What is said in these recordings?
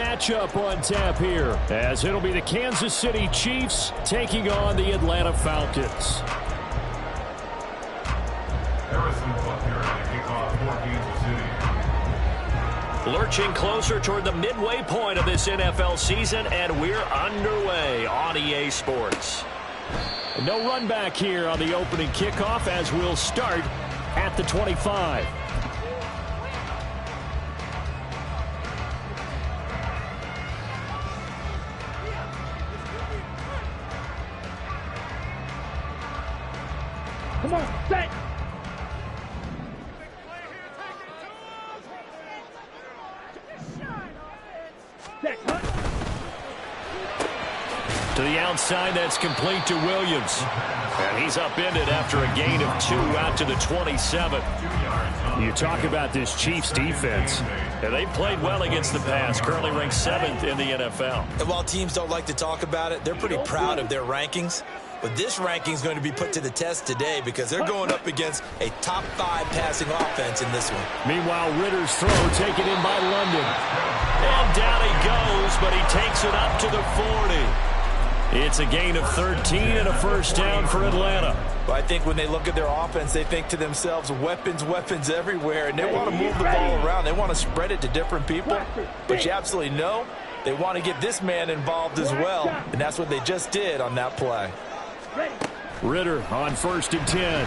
matchup on tap here, as it'll be the Kansas City Chiefs taking on the Atlanta Falcons. Lurching closer toward the midway point of this NFL season, and we're underway on EA Sports. No run back here on the opening kickoff, as we'll start at the 25. Come on, set! To the outside, that's complete to Williams. And he's upended after a gain of 2 out to the 27. You talk about this Chiefs defense. And they played well against the pass, currently ranked 7th in the NFL. And while teams don't like to talk about it, they're pretty proud of their rankings. But this ranking is going to be put to the test today because they're going up against a top 5 passing offense in this one. Meanwhile, Ritter's throw taken in by London. And down he goes, but he takes it up to the 40. It's a gain of 13 and a first down for Atlanta. But I think when they look at their offense, they think to themselves, weapons, weapons everywhere, and they want to move the ball around. They want to spread it to different people. But you absolutely know they want to get this man involved as well, and that's what they just did on that play. Ritter on 1st and 10.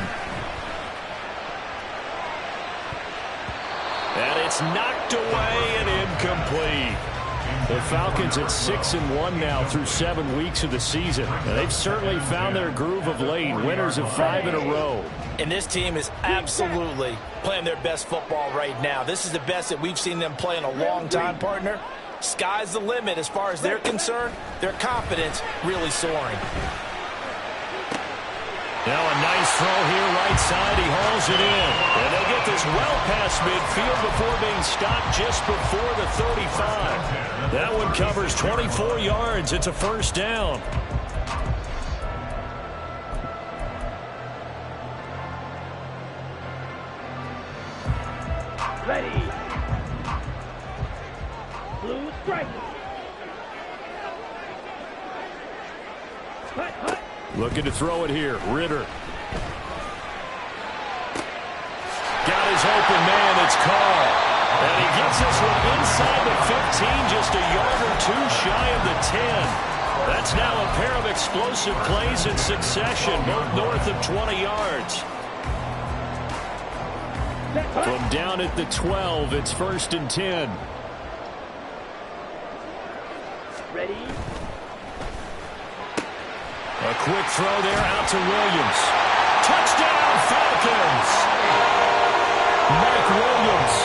And it's knocked away and incomplete. The Falcons at 6-1 now through 7 weeks of the season. And they've certainly found their groove of late. Winners of 5 in a row. And this team is absolutely playing their best football right now. This is the best that we've seen them play in a long time, partner. Sky's the limit as far as they're concerned. Their confidence really soaring. Now a nice throw here right side. He hauls it in. And they get this well past midfield before being stopped just before the 35. That one covers 24 yards. It's a first down. Ready. Blue strike. Hut. Looking to throw it here. Ritter. Got his open man. It's Carr. And he gets this one inside the 15, just a yard or 2 shy of the 10. That's now a pair of explosive plays in succession, both north of 20 yards. From down at the 12, it's 1st and 10. Ready. A quick throw there out to Williams. Touchdown, Falcons! Mike Williams,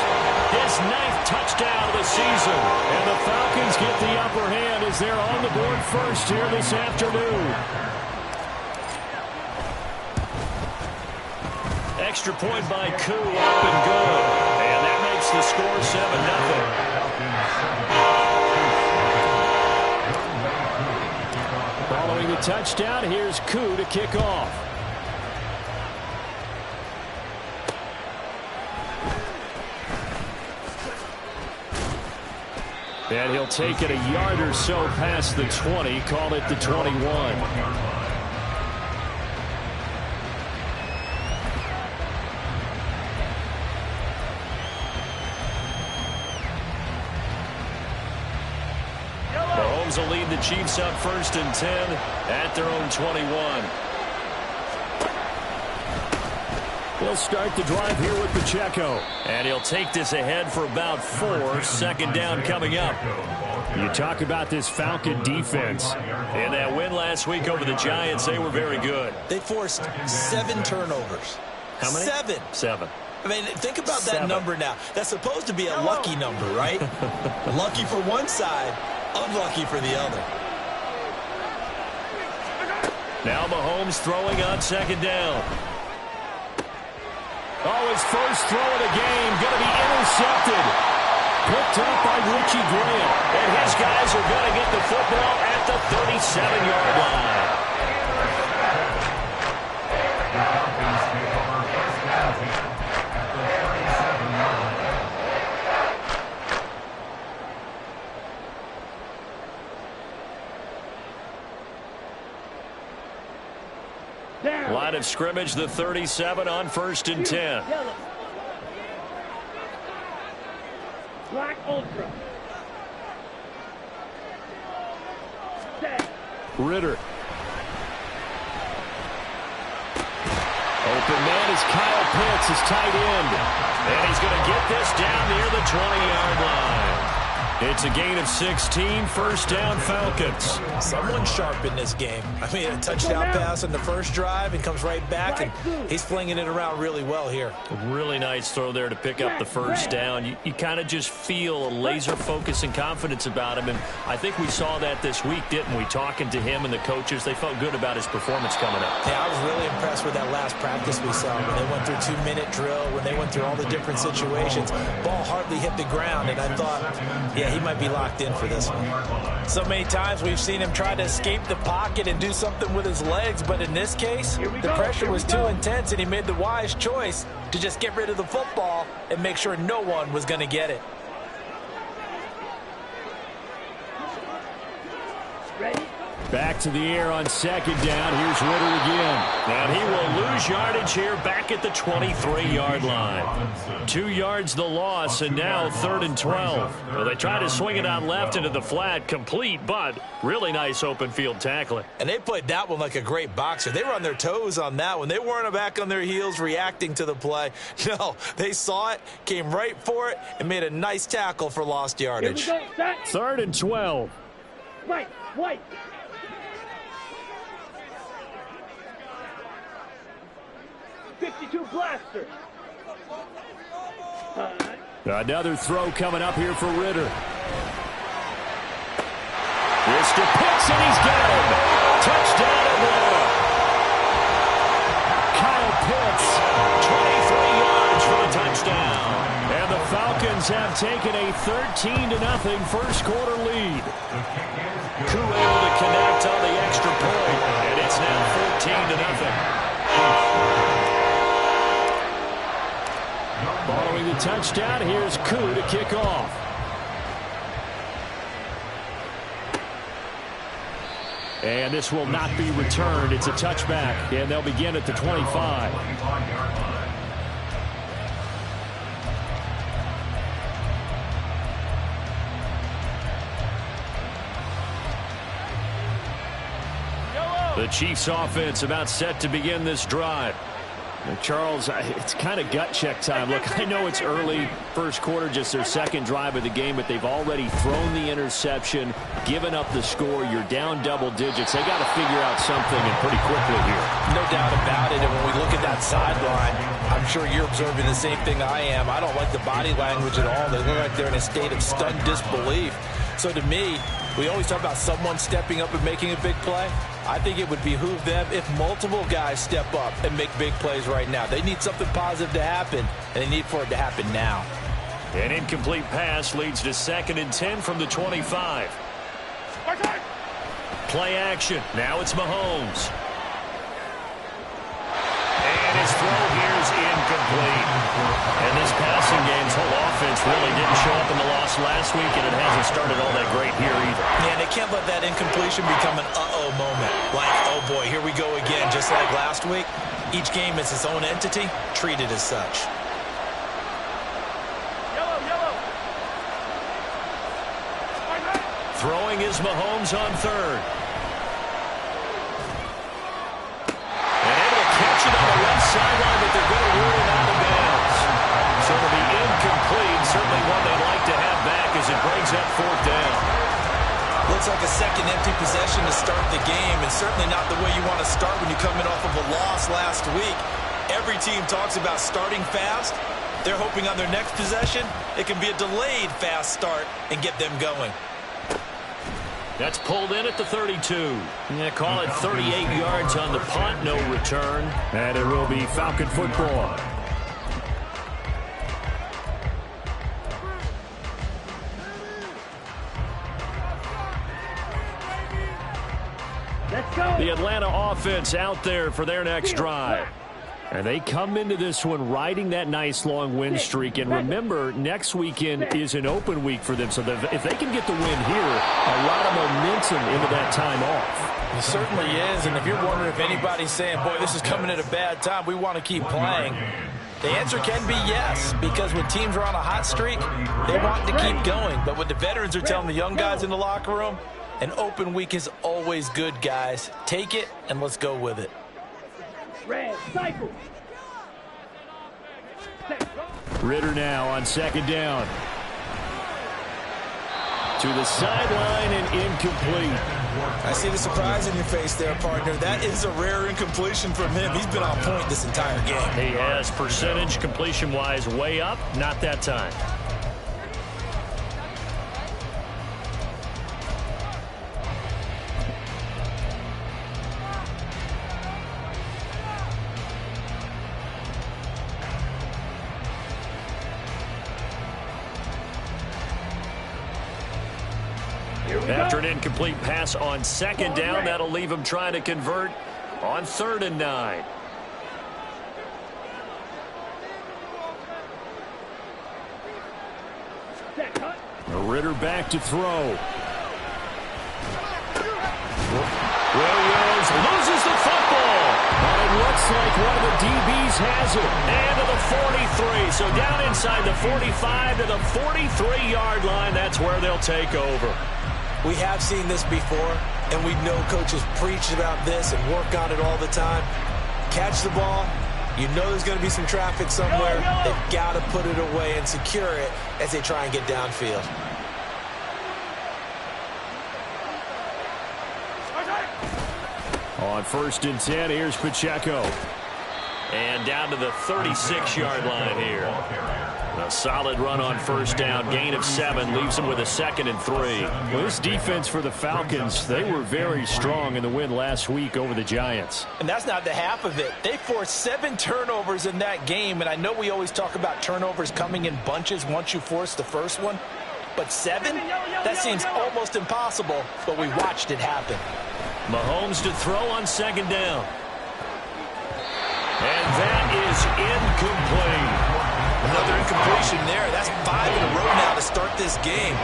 his 9th touchdown of the season. And the Falcons get the upper hand as they're on the board first here this afternoon. Extra point by Koo, up and good. And that makes the score 7-0. Following the touchdown, here's Koo to kick off. And he'll take it a yard or so past the 20, call it the 21. Mahomes will lead the Chiefs up 1st and 10 at their own 21. He'll start the drive here with Pacheco. And he'll take this ahead for about 4. 2nd down coming up. You talk about this Falcon defense. In that win last week over the Giants, they were very good. They forced 7 turnovers. How many? 7. I mean, think about that number now. That's supposed to be a lucky number, right? Lucky for one side, unlucky for the other. Now Mahomes throwing on 2nd down. Oh, his first throw of the game going to be intercepted. Picked up by Richie Grant. And his guys are going to get the football at the 37-yard line. Down. Line of scrimmage, the 37 on 1st and 10. Yellow. Black ultra. Set. Ritter. Open man is Kyle Pitts, his tight end. And he's going to get this down near the 20-yard line. It's a gain of 16, first down Falcons. Someone sharp in this game. I mean, a touchdown pass on the first drive and comes right back, and he's flinging it around really well here. A really nice throw there to pick up the first down. You kind of just feel a laser focus and confidence about him, and I think we saw that this week, didn't we? Talking to him and the coaches, they felt good about his performance coming up. Yeah, I was really impressed with that last practice we saw when they went through 2-minute drill, when they went through all the different situations. Ball hardly hit the ground, and I thought, yeah, he might be locked in for this one. So many times we've seen him try to escape the pocket and do something with his legs, but in this case, the pressure was too intense, and he made the wise choice to just get rid of the football and make sure no one was going to get it. Ready? Back to the air on 2nd down. Here's Ritter again. And he will lose yardage here back at the 23-yard line. 2 yards the loss, and now 3rd and 12. Well, they try to swing it out left into the flat, complete, but really nice open field tackling. And they played that one like a great boxer. They were on their toes on that one. They weren't back on their heels reacting to the play. No, they saw it, came right for it, and made a nice tackle for lost yardage. Here we go, set. 3rd and 12. Right, white. .52 blaster. Another throw coming up here for Ritter. It's to Pitts, and he's got him. Touchdown Atlanta. Kyle Pitts, 23 yards for the touchdown. And the Falcons have taken a 13-0 first quarter lead. Koo able to connect on the extra point, and it's now 14-0. Following the touchdown, here's Koo to kick off. And this will not be returned. It's a touchback, and they'll begin at the 25. The Chiefs offense about set to begin this drive. Charles, it's kind of gut check time. Look, I know it's early, first quarter, just their second drive of the game, but they've already thrown the interception, given up the score. You're down double digits. They got to figure out something, and pretty quickly here. No doubt about it, and when we look at that sideline, I'm sure you're observing the same thing I am. I don't like the body language at all. They look like they're in a state of stunned disbelief. So to me, we always talk about someone stepping up and making a big play. I think it would behoove them if multiple guys step up and make big plays right now. They need something positive to happen, and they need for it to happen now. An incomplete pass leads to 2nd and 10 from the 25. Play action. Now it's Mahomes. And his throw here is incomplete. And this passing game's whole offense really didn't show up in the loss last week, and it hasn't started all that great here either. Yeah, they can't let that incompletion become an uh-oh moment. Like, oh boy, here we go again, just like last week. Each game is its own entity, treated as such. Yellow. Throwing is Mahomes on 3rd. Sideline, but they're going to rule it out of bounds. So it'll be incomplete. Certainly one they'd like to have back as it brings up 4th down. Looks like a second empty possession to start the game, and certainly not the way you want to start when you're coming off of a loss last week. Every team talks about starting fast. They're hoping on their next possession it can be a delayed fast start and get them going. That's pulled in at the 32. Yeah, call it 38 yards on the punt, no return. And it will be Falcon football. Let's go. The Atlanta offense out there for their next drive. And they come into this one riding that nice long win streak. And remember, next weekend is an open week for them. So if they can get the win here, a lot of momentum into that time off. It certainly is. And if you're wondering if anybody's saying, boy, this is coming at a bad time, we want to keep playing, the answer can be yes, because when teams are on a hot streak, they want to keep going. But what the veterans are telling the young guys in the locker room, an open week is always good, guys. Take it, and let's go with it. Red, cycle. Ritter now on second down. To the sideline and incomplete. I see the surprise in your face there, partner. That is a rare incompletion from him. He's been on point this entire game. He has percentage completion-wise way up, not that time. After an incomplete pass on second down, that'll leave him trying to convert on 3rd and 9. Ritter back to throw. Williams loses the football. And it looks like one of the DBs has it. And to the 43. So down inside the 45 to the 43-yard line. That's where they'll take over. We have seen this before, and we know coaches preach about this and work on it all the time. Catch the ball. You know there's going to be some traffic somewhere. They've got to put it away and secure it as they try and get downfield. On 1st and 10, here's Pacheco. And down to the 36-yard line here. A solid run on 1st down. Gain of 7 leaves him with a 2nd and 3. Well, this defense for the Falcons, they were very strong in the win last week over the Giants. And that's not the half of it. They forced 7 turnovers in that game. And I know we always talk about turnovers coming in bunches once you force the first one. But 7? That seems almost impossible. But we watched it happen. Mahomes to throw on 2nd down. And that is incomplete. Another incompletion there. That's 5 in a row now to start this game.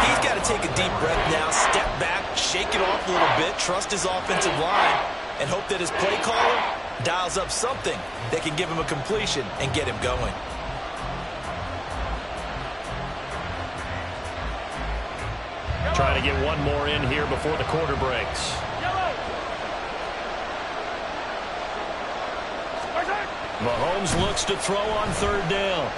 He's got to take a deep breath now, step back, shake it off a little bit, trust his offensive line, and hope that his play caller dials up something that can give him a completion and get him going. Trying to get one more in here before the quarter breaks. Mahomes looks to throw on 3rd down.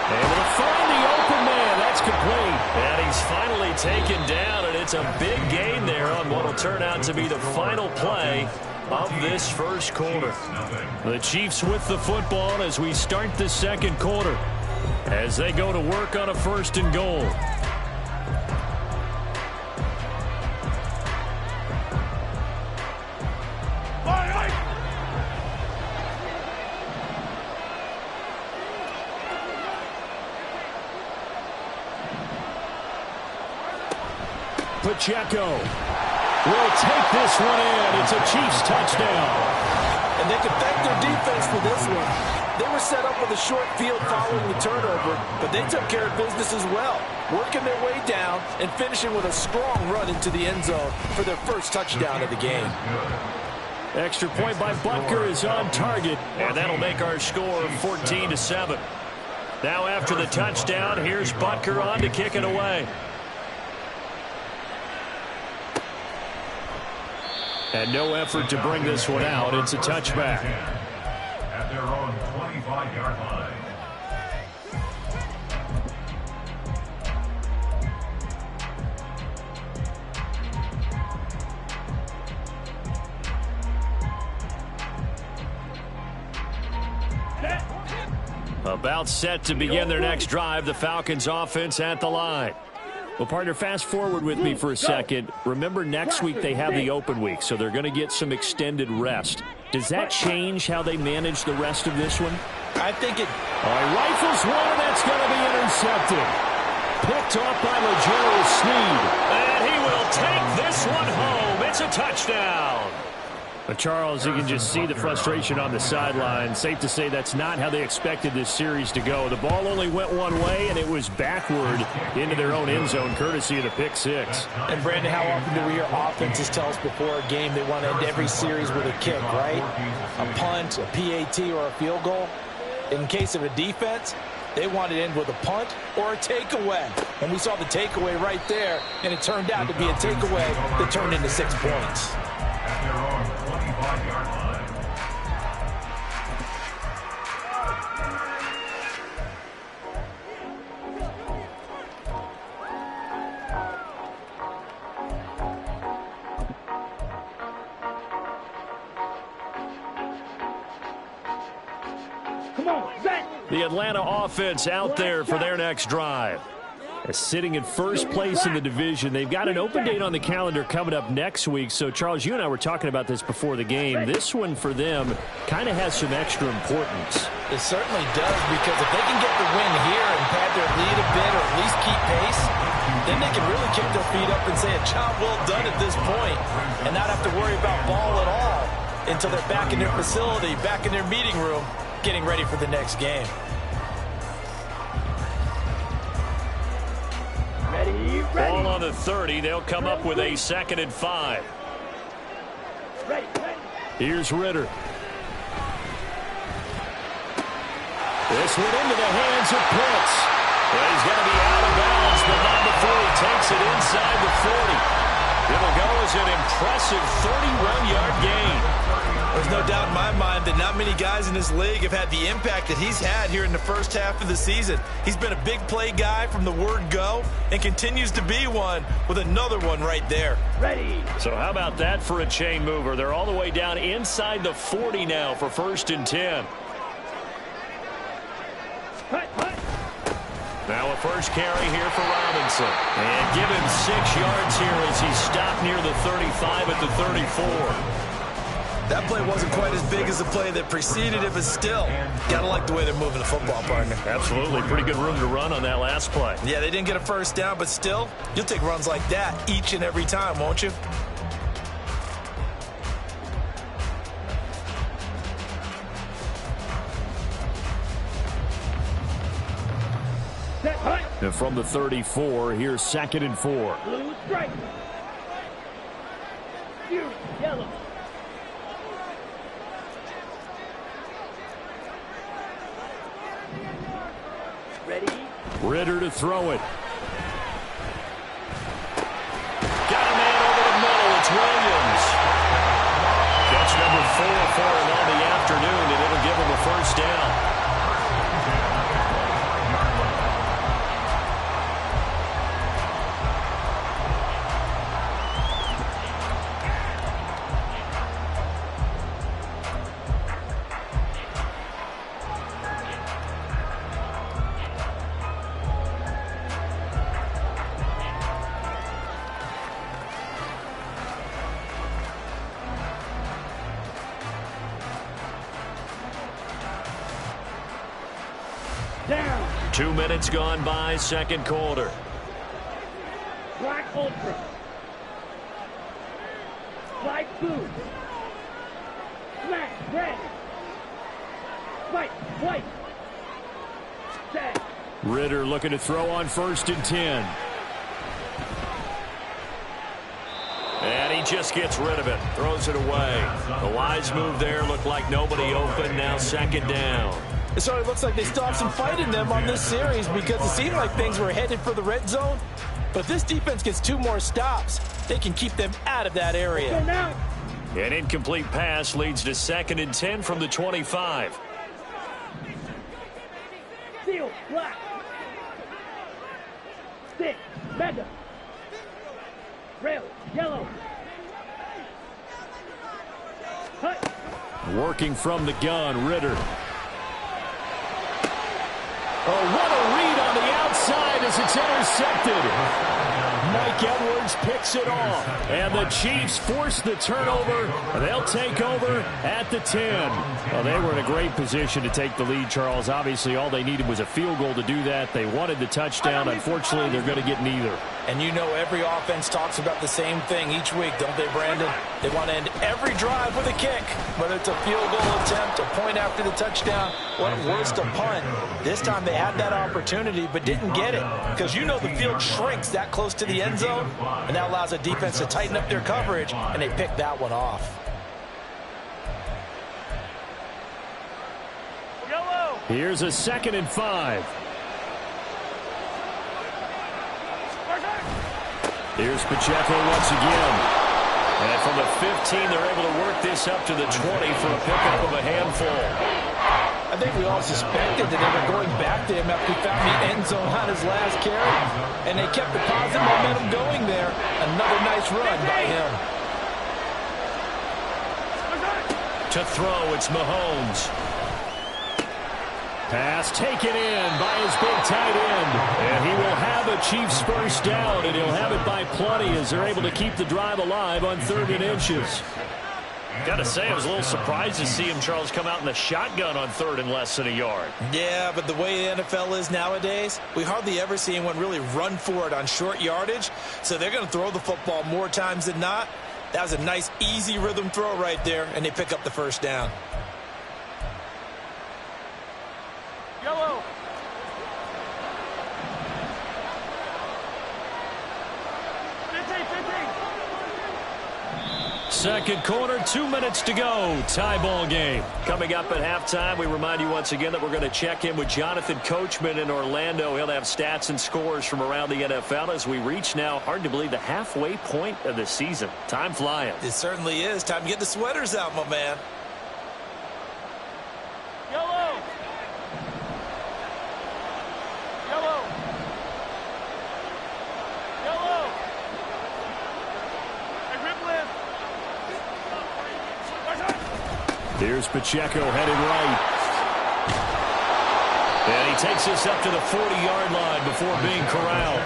Able to find the open man. That's complete. And he's finally taken down, and it's a big gain there on what will turn out to be the final play of this first quarter. The Chiefs with the football as we start the 2nd quarter, as they go to work on a 1st and goal. Pacheco will take this one in. It's a Chiefs touchdown. And they can thank their defense for this one. They were set up with a short field following the turnover, but they took care of business as well, working their way down and finishing with a strong run into the end zone for their first touchdown of the game. Extra point by Butker is on target, and that'll make our score 14-7. Now after the touchdown, here's Butker on to kick it away. And no effort to bring this one out. It's a touchback. At their own 25-yard line. About set to begin their next drive. The Falcons offense at the line. Well, partner, fast forward with me for a second. Remember, next week they have the open week, so they're going to get some extended rest. Does that change how they manage the rest of this one? I think it... All right, rifles one, that's going to be intercepted. Picked off by Sneed. And he will take this one home. It's a touchdown. But Charles, you can just see the frustration on the sideline. Safe to say that's not how they expected this series to go. The ball only went one way, and it was backward into their own end zone, courtesy of the pick six. And, Brandon, how often do we hear offenses tell us before a game they want to end every series with a kick, right? A punt, a PAT, or a field goal. In case of a defense, they want to end with a punt or a takeaway. And we saw the takeaway right there, and it turned out to be a takeaway that turned into 6 points. At their own 25-yard line. Come on, set. The Atlanta offense out there for their next drive. Sitting in first place in the division. They've got an open date on the calendar coming up next week. So, Charles, you and I were talking about this before the game. This one for them kind of has some extra importance. It certainly does, because if they can get the win here and pad their lead a bit, or at least keep pace, then they can really kick their feet up and say a job well done at this point and not have to worry about ball at all until they're back in their facility, back in their meeting room, getting ready for the next game. Ball on the 30. They'll come up with a 2nd and 5. Here's Ritter. This one into the hands of Pitts. Well, he's going to be out of bounds, but not before he takes it inside the 40. It'll go as an impressive 31-yard gain. There's no doubt in my mind that not many guys in this league have had the impact that he's had here in the first half of the season. He's been a big play guy from the word go and continues to be one with another one right there. Ready. So how about that for a chain mover? They're all the way down inside the 40 now for 1st and 10. Now a first carry here for Robinson. And give him 6 yards here as he's stopped near the 35 at the 34. That play wasn't quite as big as the play that preceded it, but still, gotta like the way they're moving the football, partner. Absolutely. Pretty good room to run on that last play. Yeah, they didn't get a first down, but still, you'll take runs like that each and every time, won't you? And from the 34, here's 2nd and 4. Blue strike. Yellow. Ready. Ritter to throw it. Got a man over the middle. It's Williams. Catch number 4 for him on the afternoon, and it'll give him a first down. Down. 2 minutes gone by, second quarter. Black Ultra. Black Boot. Smack. Red. White. White. Set. Ritter looking to throw on 1st and 10. And he just gets rid of it. Throws it away. The wise move there. Looked like nobody open. Now 2nd down. It certainly looks like they still have some fight in them on this series, because it seemed like things were headed for the red zone. But if this defense gets 2 more stops, they can keep them out of that area. An incomplete pass leads to 2nd and 10 from the 25. Steel. Black. Stick. Mega. Rail. Yellow. Cut. Working from the gun, Ritter. Oh, what a read on the outside as it's intercepted. Mike Edwards picks it off. And the Chiefs force the turnover. They'll take over at the 10. Well, they were in a great position to take the lead, Charles. Obviously, all they needed was a field goal to do that. They wanted the touchdown. Unfortunately, they're going to get neither. And you know every offense talks about the same thing each week, don't they, Brandon? They want to end every drive with a kick. Whether it's a field goal attempt, a point after the touchdown, or at worst, a punt. This time they had that opportunity but didn't get it. Because you know the field shrinks that close to the end zone, and that allows a defense to tighten up their coverage, and they picked that one off. Here's a 2nd and 5. Here's Pacheco once again. And from the 15, they're able to work this up to the 20 for a pickup of a handful. I think we all suspected that they were going back to him after he found the end zone on his last carry. And they kept the positive momentum going there. Another nice run by him. To throw, it's Mahomes. Pass taken in by his big tight end. And he will have a Chiefs first down, and he'll have it by plenty as they're able to keep the drive alive on 3rd and inches. Got to say, I was a little surprised to see him, Charles, come out in the shotgun on 3rd and less than a yard. Yeah, but the way the NFL is nowadays, we hardly ever see anyone really run for it on short yardage. So they're going to throw the football more times than not. That was a nice, easy rhythm throw right there, and they pick up the first down. Yellow. Second quarter, 2 minutes to go. Tie ball game. Coming up at halftime, we remind you once again that we're going to check in with Jonathan Coachman in Orlando. He'll have stats and scores from around the NFL as we reach now, hard to believe, the halfway point of the season. Time flying. It certainly is. Time to get the sweaters out, my man. Yellow. Yellow. Yellow. Hey, grip lift. Here's Pacheco headed right. And he takes us up to the 40-yard line before being corralled.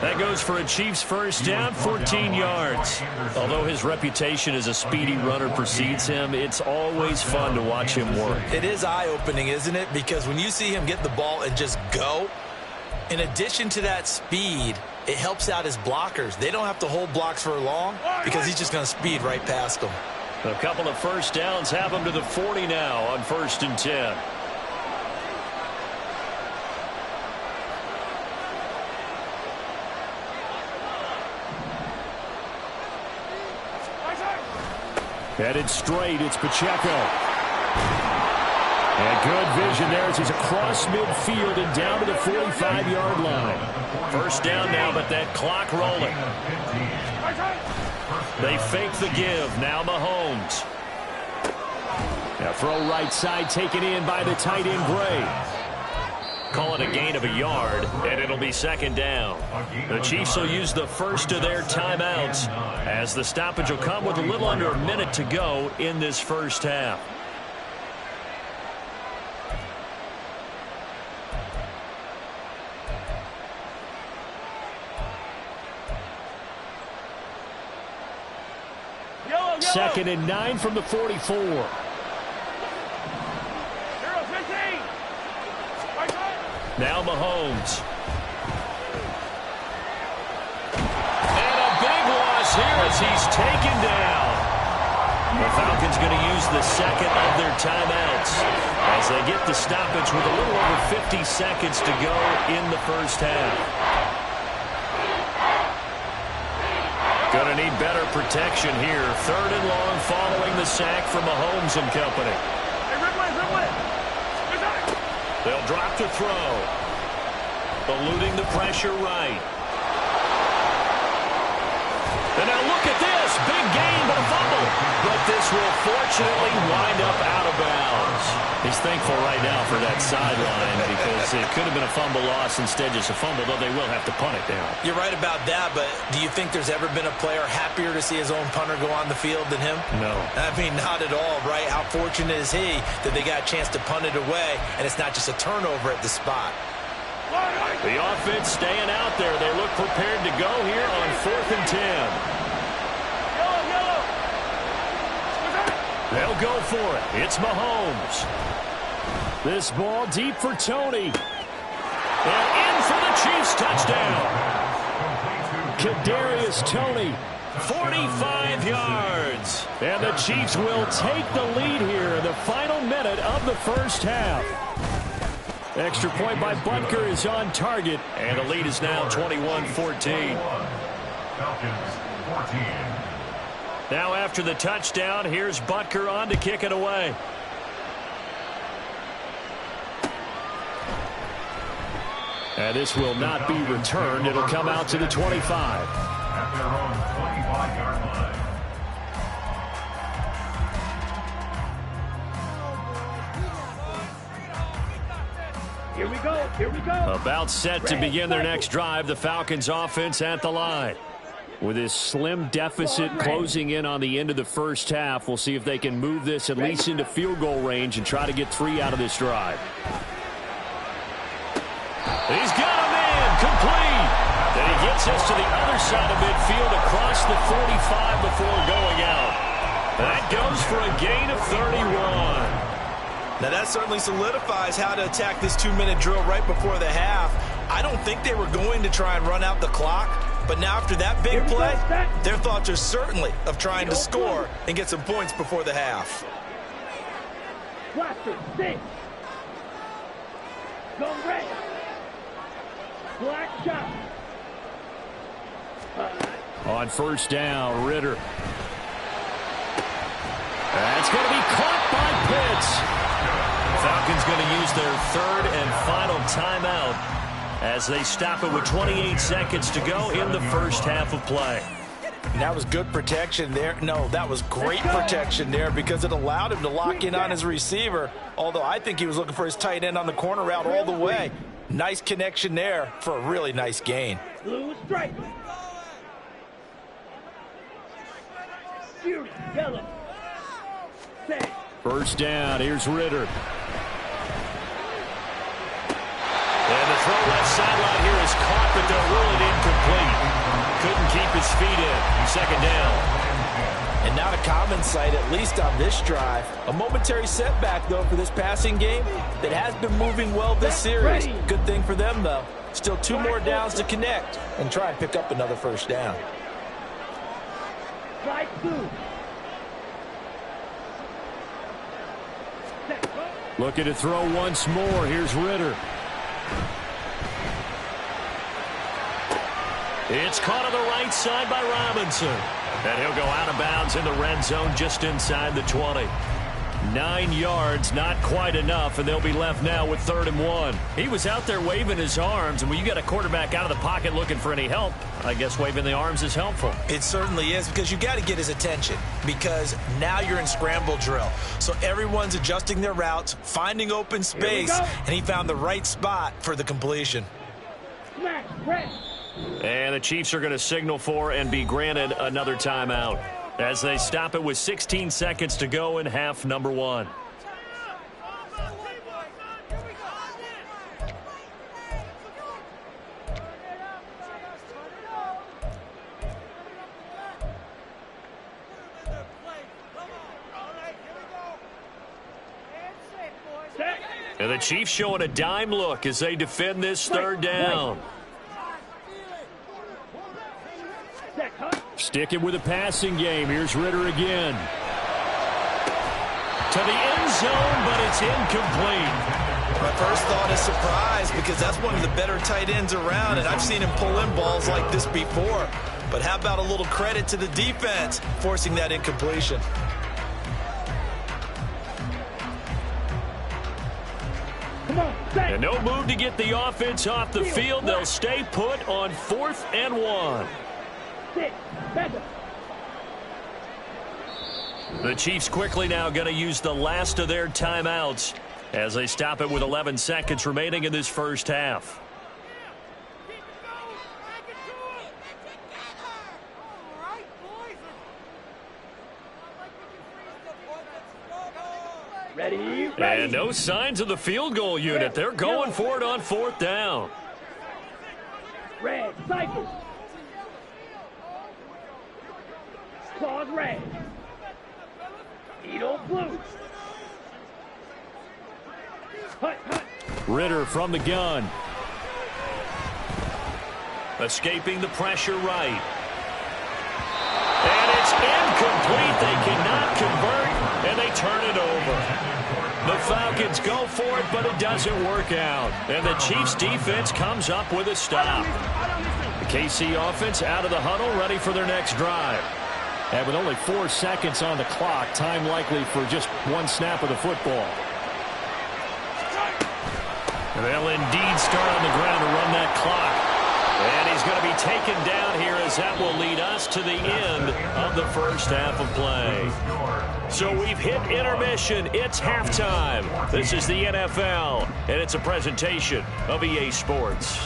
That goes for a Chiefs first down, 14 yards. Although his reputation as a speedy runner precedes him, it's always fun to watch him work. It is eye-opening, isn't it? Because when you see him get the ball and just go, in addition to that speed, it helps out his blockers. They don't have to hold blocks for long because he's just going to speed right past them. A couple of first downs have him to the 40 now on 1st and 10. Headed straight, it's Pacheco. And good vision there as he's across midfield and down to the 45-yard line. First down now, but that clock rolling. They fake the give. Now Mahomes. Now throw right side taken in by the tight end Gray. Call it a gain of a yard, and it'll be 2nd down. The Chiefs will use the first of their timeouts as the stoppage will come with a little under a minute to go in this first half. Second and 9 from the 44. Now Mahomes. And a big loss here as he's taken down. The Falcons going to use the second of their timeouts as they get the stoppage with a little over 50 seconds to go in the first half. Going to need better protection here. 3rd and long following the sack from Mahomes and company. They'll drop to throw. Eluding the pressure right. And now look at this. Big gain, but a fumble. But this will fortunately wind up out of bounds. He's thankful right now for that sideline because it could have been a fumble loss, instead just a fumble, though they will have to punt it down. You're right about that, but do you think there's ever been a player happier to see his own punter go on the field than him? No. I mean, not at all, right? How fortunate is he that they got a chance to punt it away, and it's not just a turnover at the spot. The offense staying out there. They look prepared to go here on 4th and 10. They'll go for it. It's Mahomes. This ball deep for Tony. And in for the Chiefs touchdown. Kadarius Toney, 45 yards. And the Chiefs will take the lead here in the final minute of the first half. Extra point by Butker is on target. And the lead is now 21-14. Falcons 14. Now after the touchdown, here's Butker on to kick it away. And this will not be returned. It'll come out to the 25. At their own 25-yard line. Here we go. Here we go. About set to begin their next drive. The Falcons offense at the line. With this slim deficit closing in on the end of the first half, we'll see if they can move this at least into field goal range and try to get 3 out of this drive. He's got him in, complete. And he gets us to the other side of midfield across the 45 before going out. That goes for a gain of 31. Now that certainly solidifies how to attack this 2-minute drill right before the half. I don't think they were going to try and run out the clock. But now after that big play, their thoughts are certainly of trying to score and get some points before the half. Blaster, 6. Go red. Black shot. On first down, Ritter. That's going to be caught by Pitts. Falcons going to use their 3rd and final timeout as they stop it with 28 seconds to go in the first half of play. And that was good protection there. No, that was great protection there because it allowed him to lock in on his receiver, although I think he was looking for his tight end on the corner route all the way. Nice connection there for a really nice gain. Blue strike. Fury, yellow. Set. First down, here's Ritter. And the throw left sideline here is caught, but they'll rule it incomplete. Couldn't keep his feet in. 2nd down. And not a common sight, at least on this drive. A momentary setback, though, for this passing game that has been moving well this series. Good thing for them, though. Still 2 more downs to connect and try and pick up another first down. Right 2. Looking to throw once more. Here's Ritter. It's caught on the right side by Robinson. And he'll go out of bounds in the red zone just inside the 20. 9 yards, not quite enough, and they'll be left now with 3rd and 1. He was out there waving his arms, and when you got a quarterback out of the pocket looking for any help, I guess waving the arms is helpful. It certainly is, because you got to get his attention, because now you're in scramble drill. So everyone's adjusting their routes, finding open space, and he found the right spot for the completion. Smash, press. And the Chiefs are going to signal for and be granted another timeout as they stop it with 16 seconds to go in half number 1. And the Chiefs showing a dime look as they defend this 3rd down. Sticking with a passing game. Here's Ritter again. To the end zone, but it's incomplete. My first thought is surprise, because that's one of the better tight ends around, and I've seen him pull in balls like this before. But how about a little credit to the defense forcing that incompletion? And no move to get the offense off the field. They'll stay put on 4th and 1. The Chiefs quickly now going to use the last of their timeouts as they stop it with 11 seconds remaining in this first half. Ready. And no signs of the field goal unit. They're going for it on 4th down. Red, Cycle. Claws red. Needle blue. Hut, hut. Ritter from the gun. Escaping the pressure right. And it's incomplete. They cannot convert, and they turn it over. The Falcons go for it, but it doesn't work out. And the Chiefs' defense comes up with a stop. The KC offense out of the huddle, ready for their next drive. And with only 4 seconds on the clock, time likely for just one snap of the football. They'll indeed start on the ground to run that clock. And he's going to be taken down here as that will lead us to the end of the first half of play. So we've hit intermission. It's halftime. This is the NFL, and it's a presentation of EA Sports.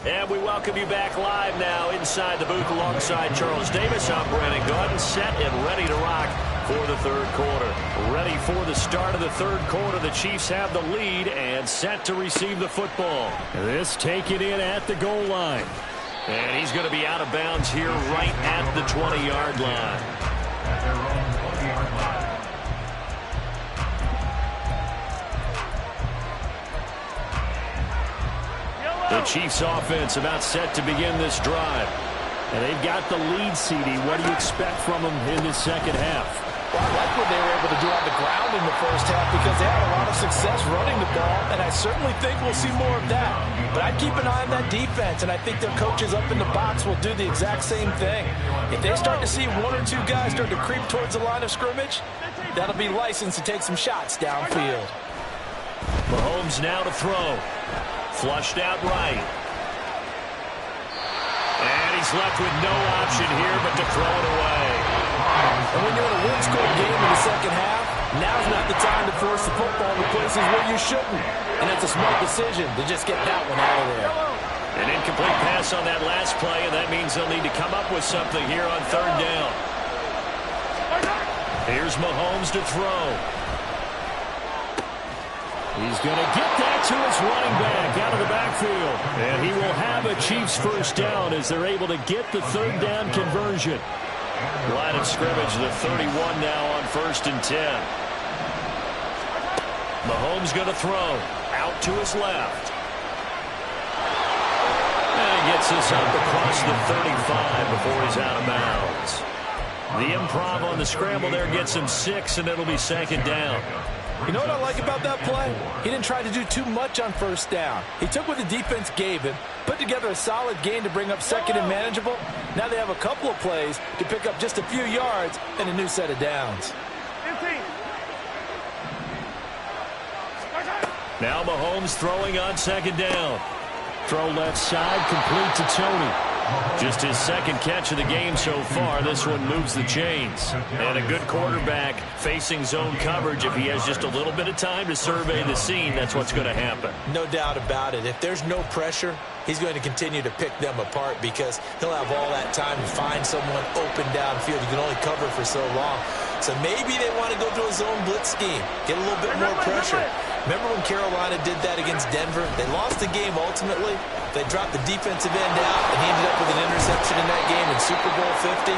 And we welcome you back live now inside the booth alongside Charles Davis. I'm Brandon Gaudin, set and ready to rock for the third quarter. Ready for the start of the third quarter. The Chiefs have the lead and set to receive the football. This taken in at the goal line. And he's going to be out of bounds here right at the 20-yard line. At their own 20-yard line. The Chiefs offense about set to begin this drive. And they've got the lead, CD. What do you expect from them in this second half? Well, I like what they were able to do on the ground in the first half because they had a lot of success running the ball, and I certainly think we'll see more of that. But I'd keep an eye on that defense, and I think their coaches up in the box will do the exact same thing. If they start to see 1 or 2 guys start to creep towards the line of scrimmage, that'll be licensed to take some shots downfield. Mahomes now to throw. Flushed out right. And he's left with no option here but to throw it away. And when you're in a one-score game in the second half, now's not the time to force the football to places where you shouldn't. And that's a smart decision to just get that one out of there. An incomplete pass on that last play, and that means they'll need to come up with something here on third down. Here's Mahomes to throw. He's going to get that to his running back out of the backfield. And he will have a Chiefs first down as they're able to get the third down conversion. Line of scrimmage, the 31 now on 1st and 10. Mahomes going to throw. Out to his left. And he gets this up across the 35 before he's out of bounds. The improv on the scramble there gets him 6, and it'll be second down. You know what I like about that play? He didn't try to do too much on first down. He took what the defense gave him, put together a solid gain to bring up second and manageable. Now they have a couple of plays to pick up just a few yards and a new set of downs. 15. Now Mahomes throwing on second down. Throw left side, complete to Tony. Just his second catch of the game so far. This one moves the chains. And a good quarterback facing zone coverage. If he has just a little bit of time to survey the scene, that's what's going to happen. No doubt about it. If there's no pressure, he's going to continue to pick them apart because he'll have all that time to find someone open downfield. You can only cover for so long. So maybe they want to go to a zone blitz scheme, get a little bit more pressure. Remember when Carolina did that against Denver? They lost the game ultimately. They dropped the defensive end out, and he ended up with an interception in that game in Super Bowl 50.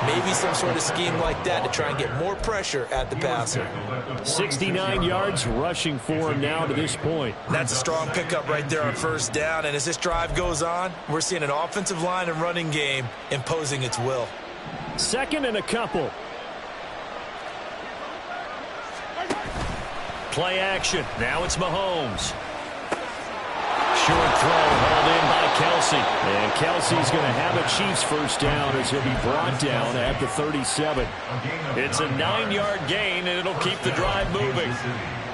Maybe some sort of scheme like that to try and get more pressure at the passer. 69 yards rushing for him now to this point. That's a strong pickup right there on first down. And as this drive goes on, we're seeing an offensive line and running game imposing its will. Second and a couple. Play action. Now it's Mahomes. Short throw hauled in by Kelsey. And Kelsey's going to have a Chiefs first down as he'll be brought down at the 37. It's a 9-yard gain, and it'll keep the drive moving.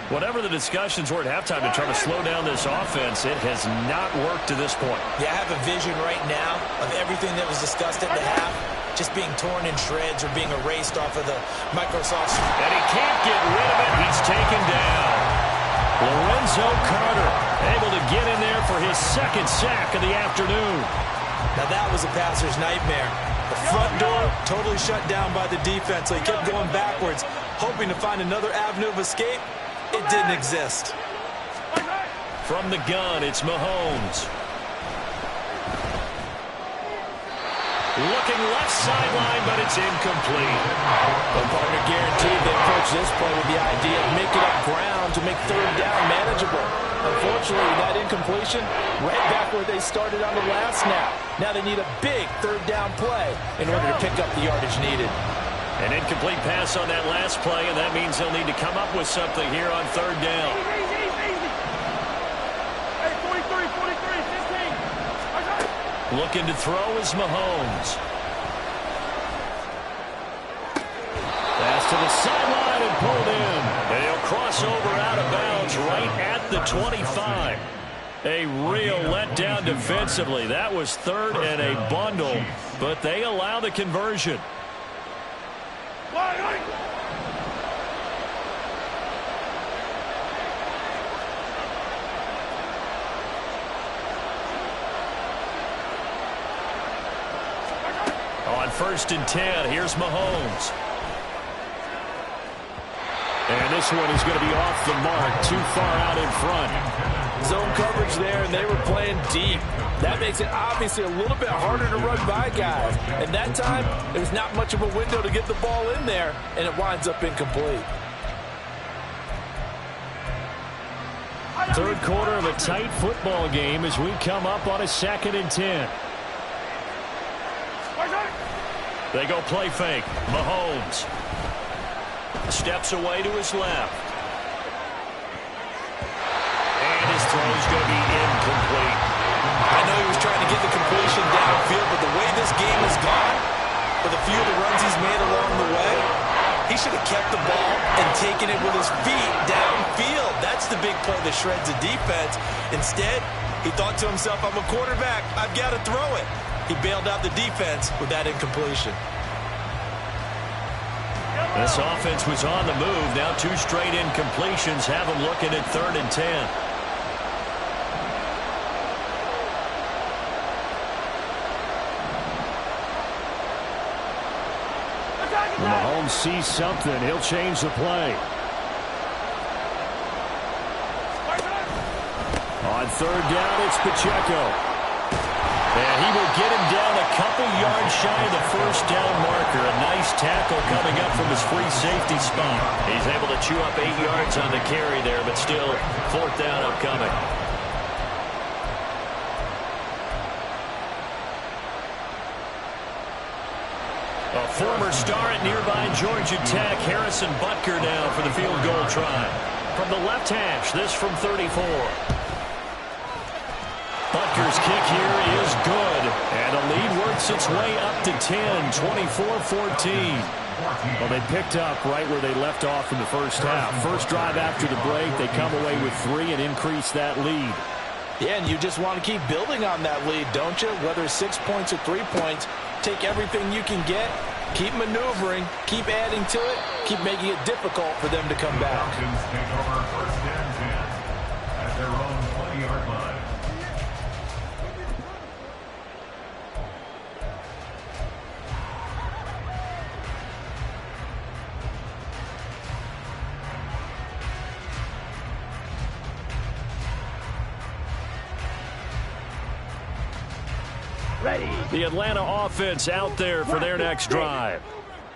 Whatever the discussions were at halftime to try to slow down this offense, it has not worked to this point. Yeah, I have a vision right now of everything that was discussed at the half just being torn in shreds or being erased off of the Microsoft. And he can't get rid of it. He's taken down. Lorenzo Carter able to get in there for his second sack of the afternoon. Now that was a passer's nightmare. The front door totally shut down by the defense, so he kept going backwards. hoping to find another avenue of escape. It didn't exist. From the gun, it's Mahomes. Looking left sideline, but it's incomplete. The partner guaranteed they approach this play with the idea of making up ground to make third down manageable. Unfortunately, that incompletion, right back where they started on the last snap. Now they need a big third down play in order to pick up the yardage needed. An incomplete pass on that last play, and that means they'll need to come up with something here on third down. Hey, 43, 15. Looking to throw is Mahomes. Pass to the sideline and pulled in. They'll cross over out of bounds right at the 25. A real letdown defensively. That was third and a bundle, but they allow the conversion. On 1st and 10, here's Mahomes. And this one is going to be off the mark, too far out in front. Zone coverage there, and they were playing deep. That makes it obviously a little bit harder to run by guys. And that time, there's not much of a window to get the ball in there, and it winds up incomplete. Third quarter of a tight football game as we come up on a 2nd and 10. They go play fake. Mahomes steps away to his left. And his throw is going to be incomplete. I know he was trying to get the completion downfield, but the way this game has gone, with a few of the runs he's made along the way, he should have kept the ball and taken it with his feet downfield. That's the big play that shreds the defense. Instead, he thought to himself, I'm a quarterback, I've got to throw it. He bailed out the defense with that incompletion. This offense was on the move. Now 2 straight incompletions have them looking at 3rd and 10. When Mahomes sees something, he'll change the play. On 3rd down, it's Pacheco. And he will get him down a couple yards shy of the 1st down marker. A nice tackle coming up from his free safety spot. He's able to chew up 8 yards on the carry there, but still 4th down upcoming. A former star at nearby Georgia Tech, Harrison Butker now for the field goal try. From the left hash, this from 34. Butker's kick here is good, and the lead works its way up to 10, 24-14. Well, they picked up right where they left off in the first half. First drive after the break, they come away with 3 and increase that lead. Yeah, and you just want to keep building on that lead, don't you? Whether it's 6 points or 3 points, take everything you can get, keep maneuvering, keep adding to it, keep making it difficult for them to come back. Falcons take over 1st and 10 at their own 20-yard line. Ready. The Atlanta offense out there for their next drive.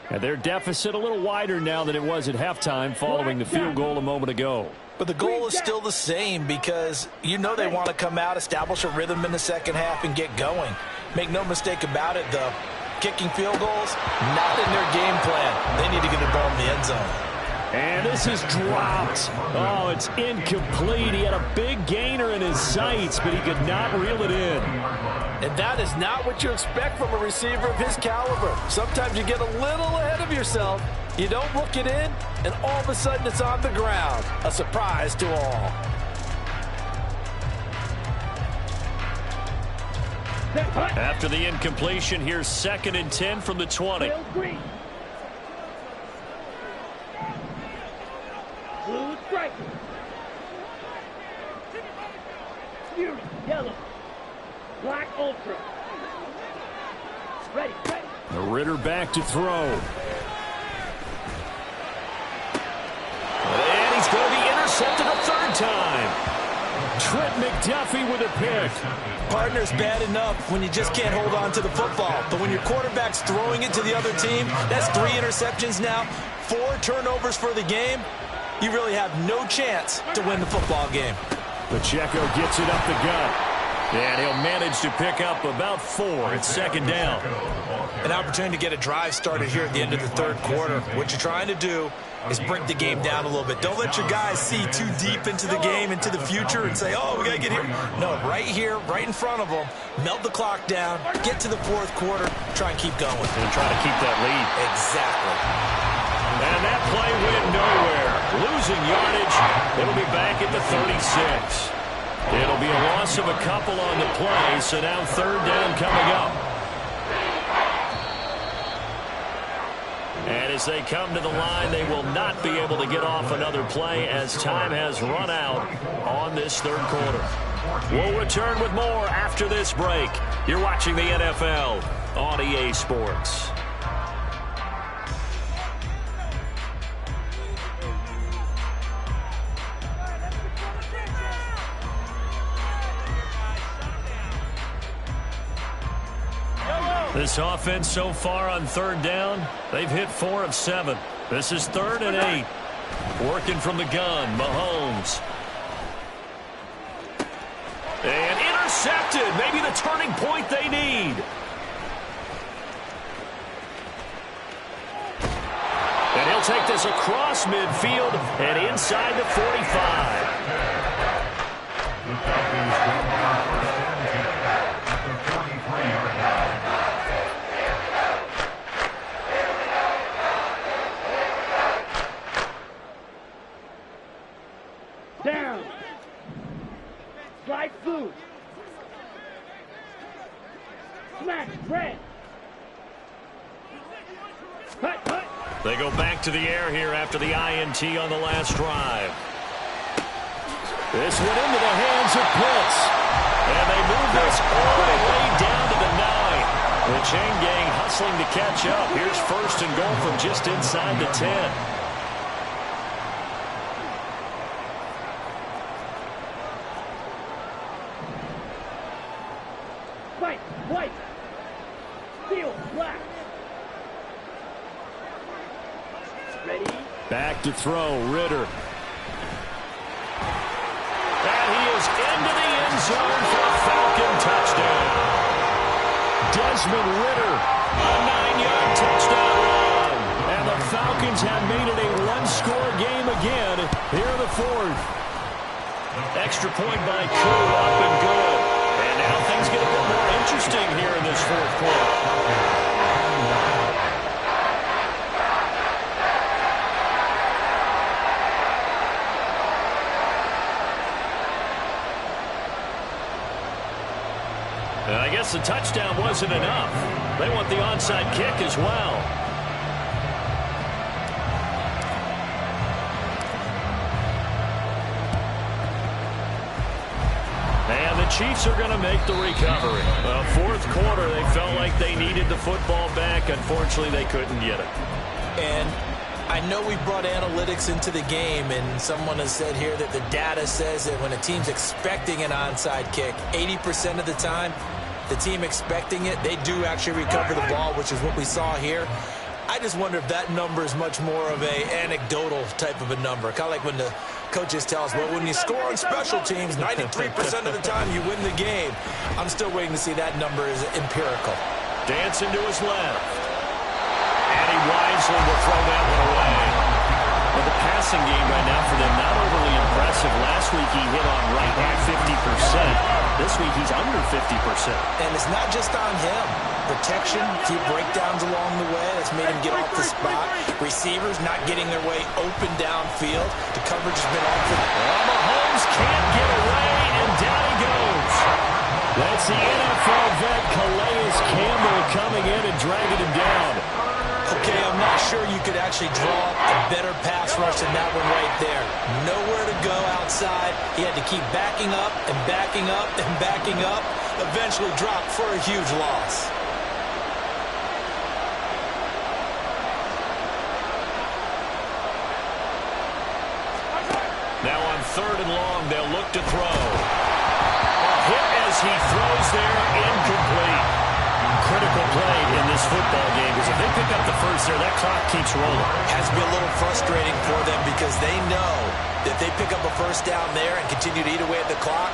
And their deficit a little wider now than it was at halftime following the field goal a moment ago. But the goal is still the same because you know they want to come out, establish a rhythm in the second half, and get going. Make no mistake about it, though. Kicking field goals, not in their game plan. They need to get the ball in the end zone. And this is dropped. Oh, it's incomplete. He had a big gainer in his sights, but he could not reel it in. And that is not what you expect from a receiver of his caliber. Sometimes you get a little ahead of yourself. You don't look it in, and all of a sudden it's on the ground. A surprise to all. After the incompletion, here's 2nd and 10 from the 20. Green. Blue stripe. Fury, yellow. Black ultra. Ready, ready. The Ritter back to throw. with a pick. Partner's bad enough when you just can't hold on to the football. But when your quarterback's throwing it to the other team, that's 3 interceptions now, 4 turnovers for the game. You really have no chance to win the football game. Pacheco gets it up the gut. And he'll manage to pick up about 4. It's second down. An opportunity to get a drive started here at the end of the third quarter. What you're trying to do is break the game down a little bit. Don't let your guys see too deep into the game, into the future, and say, oh, we got to get here. No, right here, right in front of them, melt the clock down, get to the fourth quarter, try and keep going. And try to keep that lead. Exactly. And that play went nowhere. Losing yardage. It'll be back at the 36. It'll be a loss of a couple on the play, so now third down coming up. And as they come to the line, they will not be able to get off another play as time has run out on this third quarter. We'll return with more after this break. You're watching the NFL on EA Sports. This offense so far on third down, they've hit 4 of 7. This is 3rd and 8. Working from the gun, Mahomes. And intercepted. Maybe the turning point they need. And he'll take this across midfield and inside the 45. Down. Slide food. Smash. Red. Cut. They go back to the air here after the INT on the last drive. This went into the hands of Pitts. And they move this all the way down to the 9. The chain gang hustling to catch up. Here's first and goal from just inside the 10. White. Steel. Black. Ready? Back to throw, Ritter. And he is into the end zone for a Falcon touchdown. Desmond Ritter, a 9-yard touchdown run. And the Falcons have made it a one-score game again here in the 4th. Extra point by Koo, up and good. And now things get a bit more interesting here in this 4th quarter. And I guess the touchdown wasn't enough. They want the onside kick as well. And the Chiefs are going to make the recovery. 4th quarter, they felt like they needed the football back. Unfortunately, they couldn't get it. And I know we brought analytics into the game, and someone has said here that the data says that when a team's expecting an onside kick, 80% of the time, the team expecting it, they do actually recover the ball, which is what we saw here. I just wonder if that number is much more of a anecdotal type of a number. Kind of like when the coaches tell us, well, when you score on special teams, 93% of the time you win the game. I'm still waiting to see that number is empirical. Dancing to his left. And he wisely will throw that one away. Well, the passing game right now for them, not overly impressive. Last week he hit on right at 50%. This week he's under 50%. And it's not just on him. Protection, few breakdowns along the way. That's made him get off the spot. Receivers not getting their way open downfield. The coverage has been awful. Well, Mahomes can't get away, and down he goes. That's the NFL vet Calais Campbell coming in and dragging him down. Okay, I'm not sure you could actually draw a better pass rush than that one right there. Nowhere to go outside. He had to keep backing up and backing up and backing up. Eventually dropped for a huge loss. Now on 3rd and long, they'll look to throw. Oh, he throws there, incomplete. Critical play in this football game, because if they pick up the first there, that clock keeps rolling. Has to be a little frustrating for them because they know that if they pick up a first down there and continue to eat away at the clock,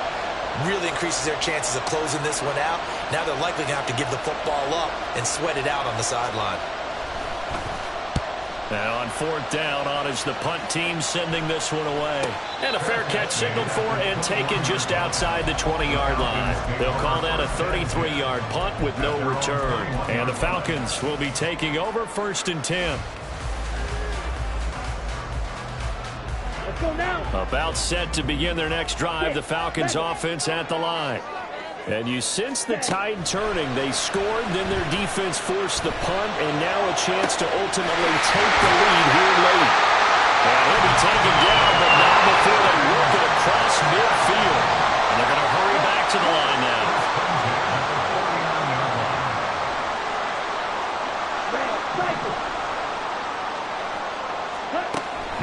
really increases their chances of closing this one out. Now they're likely going to have to give the football up and sweat it out on the sideline. Now on fourth down, on is the punt team sending this one away. And a fair catch signaled for and taken just outside the 20-yard line. They'll call that a 33-yard punt with no return. And the Falcons will be taking over 1st and 10. Let's go now. About set to begin their next drive, the Falcons offense at the line. And you sense the tide turning. They scored, then their defense forced the punt, and now a chance to ultimately take the lead here late. And he'll be taken down, but not before they work it across midfield. And they're going to hurry back to the line now.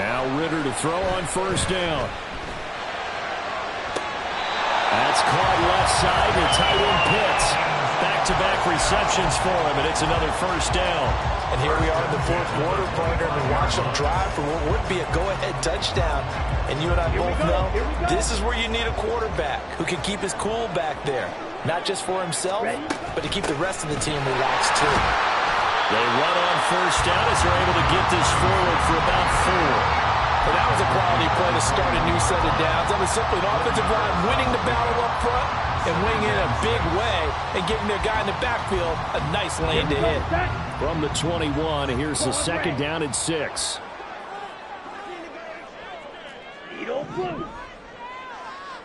Now Ritter to throw on first down. That's caught left side to tight end Pitts. Back-to-back receptions for him, and it's another first down. And here we are in the fourth quarter, partner, and watch them drive for what would be a go-ahead touchdown. And you and I both know this is where you need a quarterback who can keep his cool back there. Not just for himself, but to keep the rest of the team relaxed too. They run on first down as they're able to get this forward for about 4. But that was a quality play to start a new set of downs. That was simply an offensive line winning the battle up front and winning in a big way and giving their guy in the backfield a nice lane to hit. From the 21, here's the 2nd down and 6.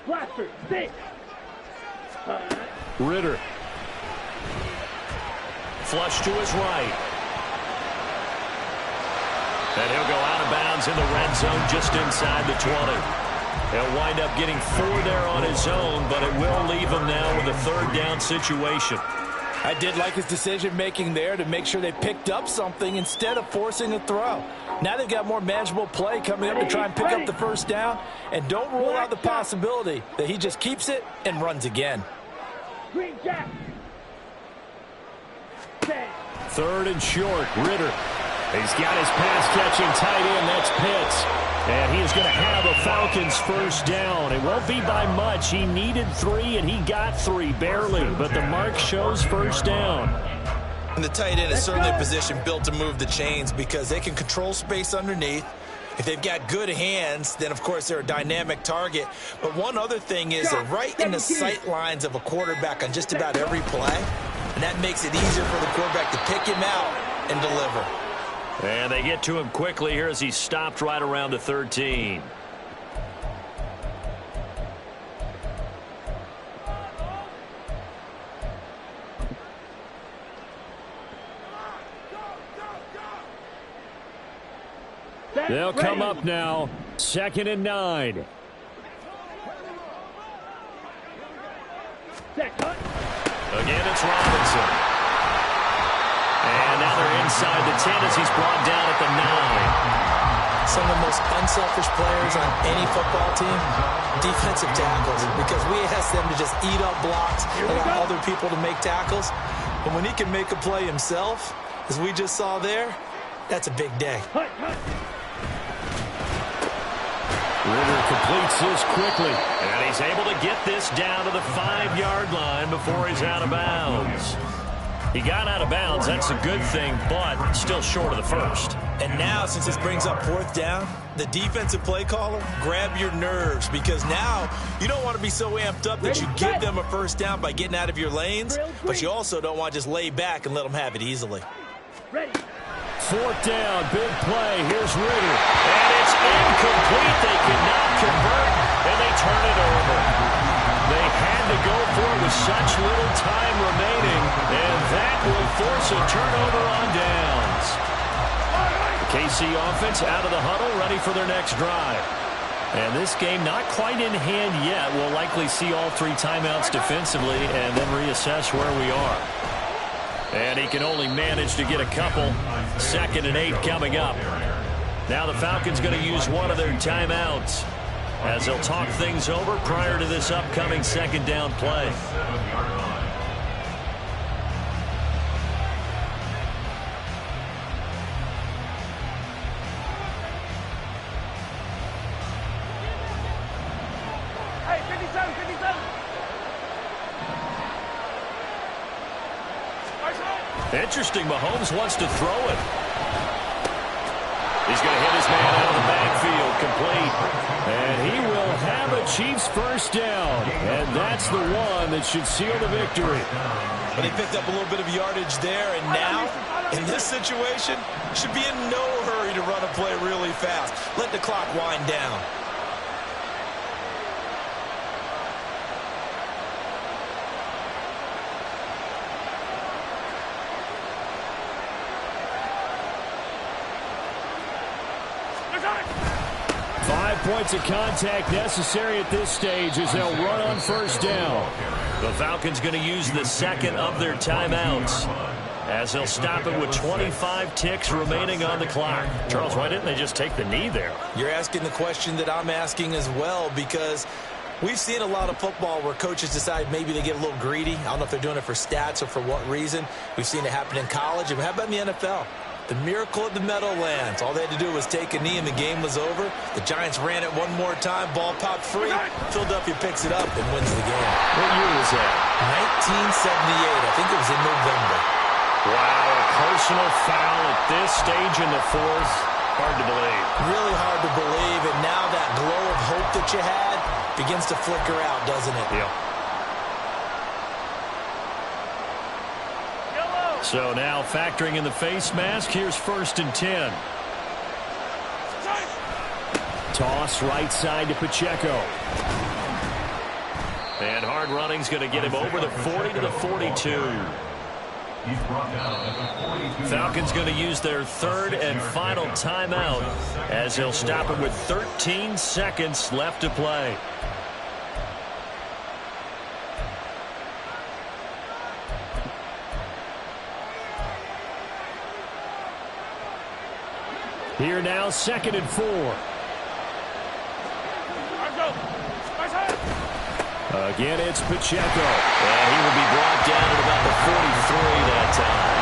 Blaster, 6. Ritter. Flush to his right. And he'll go out of bounds in the red zone just inside the 20. He'll wind up getting 4 there on his own, but it will leave him now with a 3rd down situation. I did like his decision-making there to make sure they picked up something instead of forcing a throw. Now they've got more manageable play coming up to try and pick up the first down, and don't rule out the possibility that he just keeps it and runs again. Green Jack. 3rd and short, Ritter. He's got his pass-catching tight end, that's Pitts. And he is going to have a Falcons first down. It won't be by much. He needed 3, and he got 3, barely. But the mark shows first down. And the tight end is certainly a position built to move the chains because they can control space underneath. If they've got good hands, then, of course, they're a dynamic target. But one other thing is they're right in the sight lines of a quarterback on just about every play. And that makes it easier for the quarterback to pick him out and deliver. And they get to him quickly here as he stopped right around the 13. They'll come up now, 2nd and 9. Again, it's Robinson. And now they're inside the 10 as he's brought down at the 9. Some of the most unselfish players on any football team, defensive tackles, because we ask them to just eat up blocks and allow other people to make tackles. And when he can make a play himself, as we just saw there, that's a big day. Ritter completes this quickly, and he's able to get this down to the 5-yard line before he's out of bounds. He got out of bounds. That's a good thing, but still short of the first. And now, since this brings up 4th down, the defensive play caller, grab your nerves, because now you don't want to be so amped up that you give them a first down by getting out of your lanes, but you also don't want to just lay back and let them have it easily. Ready. 4th down, big play. Here's Ritter. And it's incomplete. They cannot convert, and they turn it over. They had to go for it with such little time remaining, and that will force a turnover on downs. The KC offense out of the huddle, ready for their next drive. And this game not quite in hand yet. We'll likely see all 3 timeouts defensively and then reassess where we are. And he can only manage to get a couple. 2nd and 8 coming up. Now the Falcons going to use one of their timeouts. as they'll talk things over prior to this upcoming second down play. 7-yard line. Hey, 57, 57. Interesting, Mahomes wants to throw it. He's going to hit his man out of the backfield, complete. And he will have a Chiefs first down. And that's the one that should seal the victory. But he picked up a little bit of yardage there, and now, in this situation, should be in no hurry to run a play really fast. Let the clock wind down. Points of contact necessary at this stage as they'll run on first down. The Falcons going to use the second of their timeouts as they'll stop it with 25 ticks remaining on the clock. Charles, why didn't they just take the knee there? You're asking the question that I'm asking as well, because we've seen a lot of football where coaches decide maybe they get a little greedy. I don't know if they're doing it for stats or for what reason. We've seen it happen in college. And how about in the NFL? The miracle of the Meadowlands. All they had to do was take a knee and the game was over. The Giants ran it one more time. Ball popped free. Philadelphia picks it up and wins the game. What year was that? 1978. I think it was in November. Wow, a personal foul at this stage in the fourth. Hard to believe. Really hard to believe. And now that glow of hope that you had begins to flicker out, doesn't it? Yeah. So now factoring in the face mask, here's 1st and 10. Toss right side to Pacheco. And hard running's going to get him over the 40 to the 42. He's brought down at the 42. Falcons going to use their third and final timeout as they'll stop it with 13 seconds left to play. Here now, 2nd and 4. Again, it's Pacheco. And he will be brought down at about the 43 that time.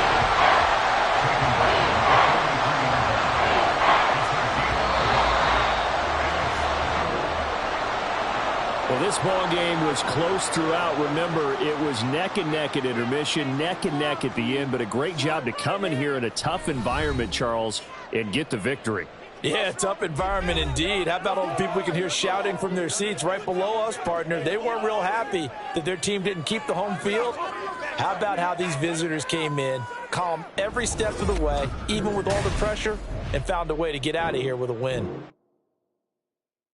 Well, this ball game was close throughout. Remember, it was neck and neck at intermission, neck and neck at the end, but a great job to come in here in a tough environment, Charles, and get the victory. Yeah, tough environment indeed. How about all the people we can hear shouting from their seats right below us, partner? They weren't real happy that their team didn't keep the home field. How about how these visitors came in, calm every step of the way, even with all the pressure, and found a way to get out of here with a win?